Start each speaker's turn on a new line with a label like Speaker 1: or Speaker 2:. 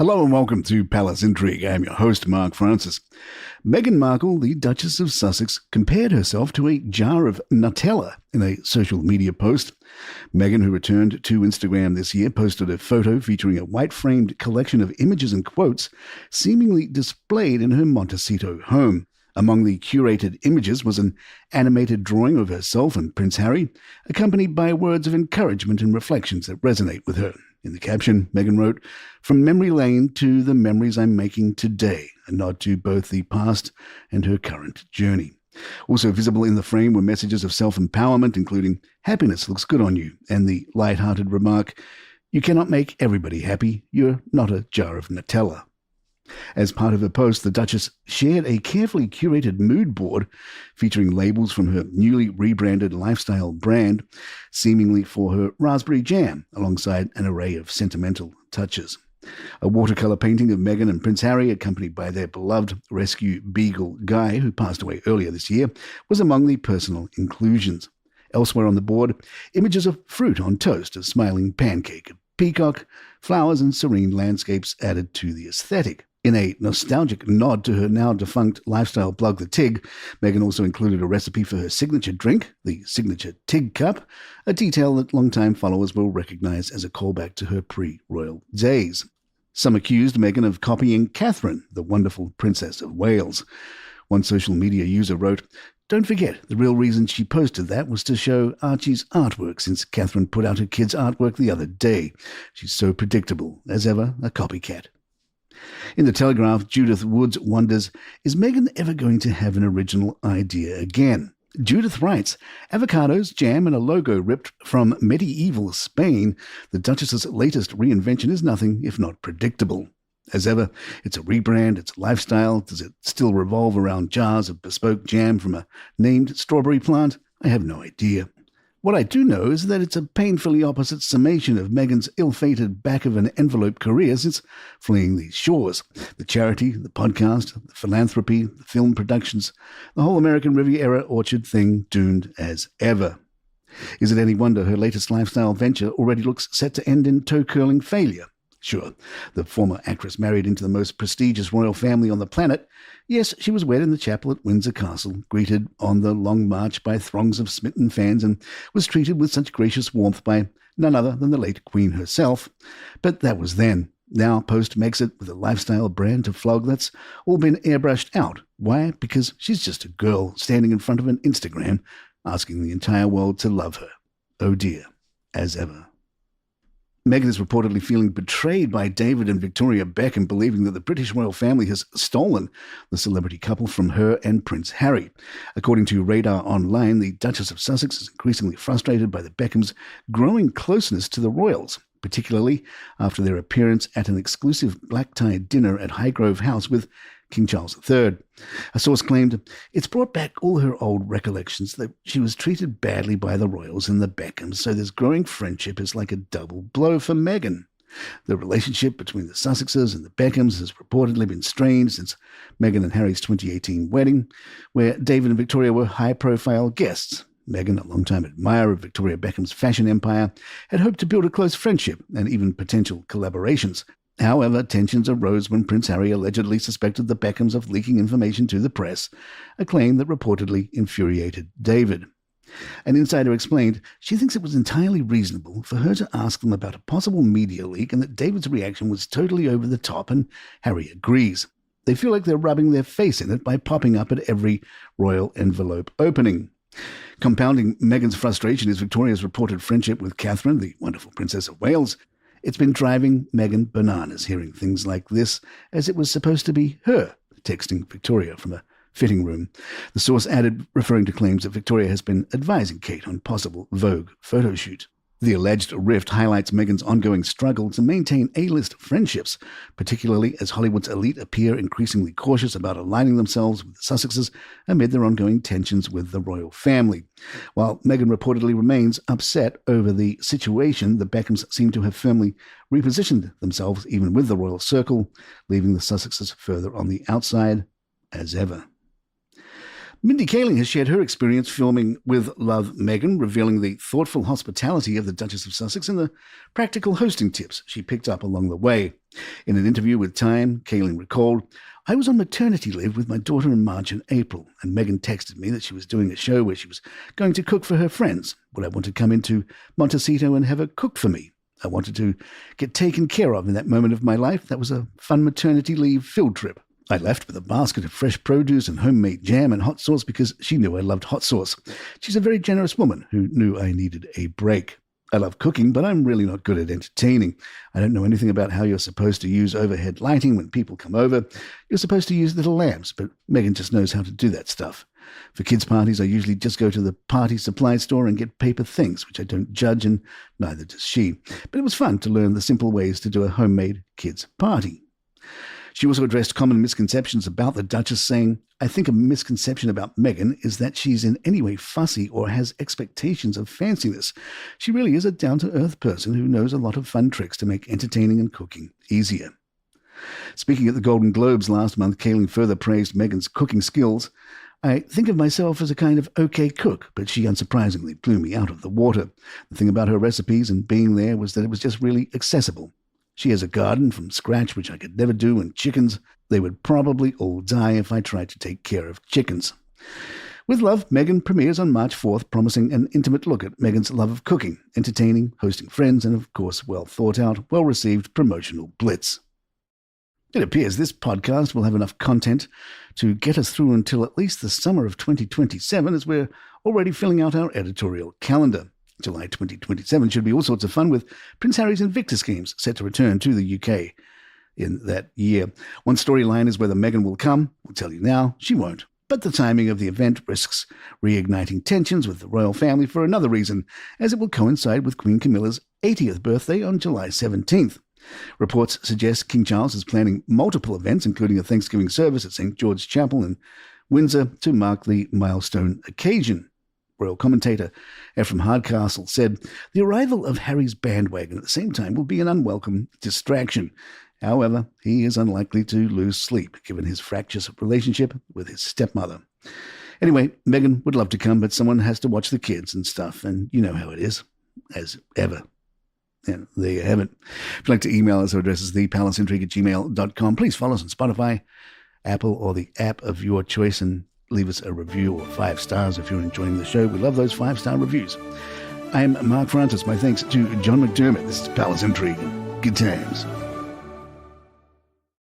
Speaker 1: Hello and welcome to Palace Intrigue. I'm your host, Mark Francis. Meghan Markle, the Duchess of Sussex, compared herself to a jar of Nutella in a social media post. Meghan, who returned to Instagram this year, posted a photo featuring a white-framed collection of images and quotes seemingly displayed in her Montecito home. Among the curated images was an animated drawing of herself and Prince Harry, accompanied by words of encouragement and reflections that resonate with her. In the caption, Meghan wrote, "From memory lane to the memories I'm making today," a nod to both the past and her current journey. Also visible in the frame were messages of self-empowerment, including "Happiness looks good on you," and the lighthearted remark, "You cannot make everybody happy. You're not a jar of Nutella." As part of her post, the Duchess shared a carefully curated mood board featuring labels from her newly rebranded lifestyle brand, seemingly for her raspberry jam, alongside an array of sentimental touches. A watercolour painting of Meghan and Prince Harry, accompanied by their beloved rescue beagle Guy, who passed away earlier this year, was among the personal inclusions. Elsewhere on the board, images of fruit on toast, a smiling pancake, a peacock, flowers and serene landscapes added to the aesthetic. In a nostalgic nod to her now-defunct lifestyle blog, The Tig, Meghan also included a recipe for her signature drink, the signature Tig Cup, a detail that longtime followers will recognise as a callback to her pre-royal days. Some accused Meghan of copying Catherine, the wonderful Princess of Wales. One social media user wrote, "Don't forget, the real reason she posted that was to show Archie's artwork, since Catherine put out her kid's artwork the other day. She's so predictable, as ever, a copycat." In the Telegraph, Judith Woods wonders, is Meghan ever going to have an original idea again? Judith writes, "Avocados, jam and a logo ripped from medieval Spain, the Duchess's latest reinvention is nothing if not predictable. As ever, it's a rebrand, it's a lifestyle. Does it still revolve around jars of bespoke jam from a named strawberry plant? I have no idea. What I do know is that it's a painfully opposite summation of Meghan's ill-fated back-of-an-envelope career since fleeing these shores. The charity, the podcast, the philanthropy, the film productions, the whole American Riviera orchard thing doomed as ever. Is it any wonder her latest lifestyle venture already looks set to end in toe-curling failure? Sure, the former actress married into the most prestigious royal family on the planet. Yes, she was wed in the chapel at Windsor Castle, greeted on the Long March by throngs of smitten fans, and was treated with such gracious warmth by none other than the late Queen herself. But that was then. Now, post-Megxit, with a lifestyle brand to flog, that's all been airbrushed out. Why? Because she's just a girl standing in front of an Instagram, asking the entire world to love her. Oh dear, as ever. Meghan is reportedly feeling betrayed by David and Victoria Beckham, believing that the British royal family has stolen the celebrity couple from her and Prince Harry. According to Radar Online, the Duchess of Sussex is increasingly frustrated by the Beckhams' growing closeness to the royals, particularly after their appearance at an exclusive black-tie dinner at Highgrove House with King Charles III. A source claimed it's brought back all her old recollections that she was treated badly by the royals and the Beckhams, so this growing friendship is like a double blow for Meghan. The relationship between the Sussexes and the Beckhams has reportedly been strained since Meghan and Harry's 2018 wedding, where David and Victoria were high-profile guests. Meghan, a longtime admirer of Victoria Beckham's fashion empire, had hoped to build a close friendship and even potential collaborations. However, tensions arose when Prince Harry allegedly suspected the Beckhams of leaking information to the press, a claim that reportedly infuriated David. An insider explained she thinks it was entirely reasonable for her to ask them about a possible media leak and that David's reaction was totally over the top, and Harry agrees. They feel like they're rubbing their face in it by popping up at every royal envelope opening. Compounding Meghan's frustration is Victoria's reported friendship with Catherine, the wonderful Princess of Wales. It's been driving Meghan bananas hearing things like this, as it was supposed to be her texting Victoria from a fitting room. The source added, referring to claims that Victoria has been advising Kate on possible Vogue photo shoot. The alleged rift highlights Meghan's ongoing struggle to maintain A-list friendships, particularly as Hollywood's elite appear increasingly cautious about aligning themselves with the Sussexes amid their ongoing tensions with the royal family. While Meghan reportedly remains upset over the situation, the Beckhams seem to have firmly repositioned themselves even with the royal circle, leaving the Sussexes further on the outside as ever. Mindy Kaling has shared her experience filming with Love Meghan, revealing the thoughtful hospitality of the Duchess of Sussex and the practical hosting tips she picked up along the way. In an interview with Time, Kaling recalled, "I was on maternity leave with my daughter in March and April, and Meghan texted me that she was doing a show where she was going to cook for her friends. Would I want to come into Montecito and have her cook for me? I wanted to get taken care of in that moment of my life. That was a fun maternity leave field trip. I left with a basket of fresh produce and homemade jam and hot sauce because she knew I loved hot sauce. She's a very generous woman who knew I needed a break. I love cooking, but I'm really not good at entertaining. I don't know anything about how you're supposed to use overhead lighting when people come over. You're supposed to use little lamps, but Meghan just knows how to do that stuff. For kids' parties, I usually just go to the party supply store and get paper things, which I don't judge, and neither does she. But it was fun to learn the simple ways to do a homemade kids' party." She also addressed common misconceptions about the Duchess, saying, "I think a misconception about Meghan is that she's in any way fussy or has expectations of fanciness. She really is a down-to-earth person who knows a lot of fun tricks to make entertaining and cooking easier." Speaking at the Golden Globes last month, Kaling further praised Meghan's cooking skills. "I think of myself as a kind of okay cook, but she unsurprisingly blew me out of the water. The thing about her recipes and being there was that it was just really accessible. She has a garden from scratch, which I could never do, and chickens. They would probably all die if I tried to take care of chickens." With Love, Meghan premieres on March 4th, promising an intimate look at Meghan's love of cooking, entertaining, hosting friends, and of course, well-thought-out, well-received promotional blitz. It appears this podcast will have enough content to get us through until at least the summer of 2027, as we're already filling out our editorial calendar. July 2027 should be all sorts of fun, with Prince Harry's Invictus Games set to return to the UK in that year. One storyline is whether Meghan will come. We'll tell you now, she won't. But the timing of the event risks reigniting tensions with the royal family for another reason, as it will coincide with Queen Camilla's 80th birthday on July 17th. Reports suggest King Charles is planning multiple events, including a Thanksgiving service at St. George's Chapel in Windsor to mark the milestone occasion. Royal commentator Ephraim Hardcastle said, "The arrival of Harry's bandwagon at the same time will be an unwelcome distraction. However, he is unlikely to lose sleep, given his fractious relationship with his stepmother." Anyway, Meghan would love to come, but someone has to watch the kids and stuff, and you know how it is, as ever. And there you have it. If you'd like to email us, our address is thepalaceintrigue@gmail.com. Please follow us on Spotify, Apple, or the app of your choice, and leave us a review or 5 stars if you're enjoying the show. We love those 5-star reviews. I'm Mark Francis. My thanks to John McDermott. This is Palace Intrigue. Good times.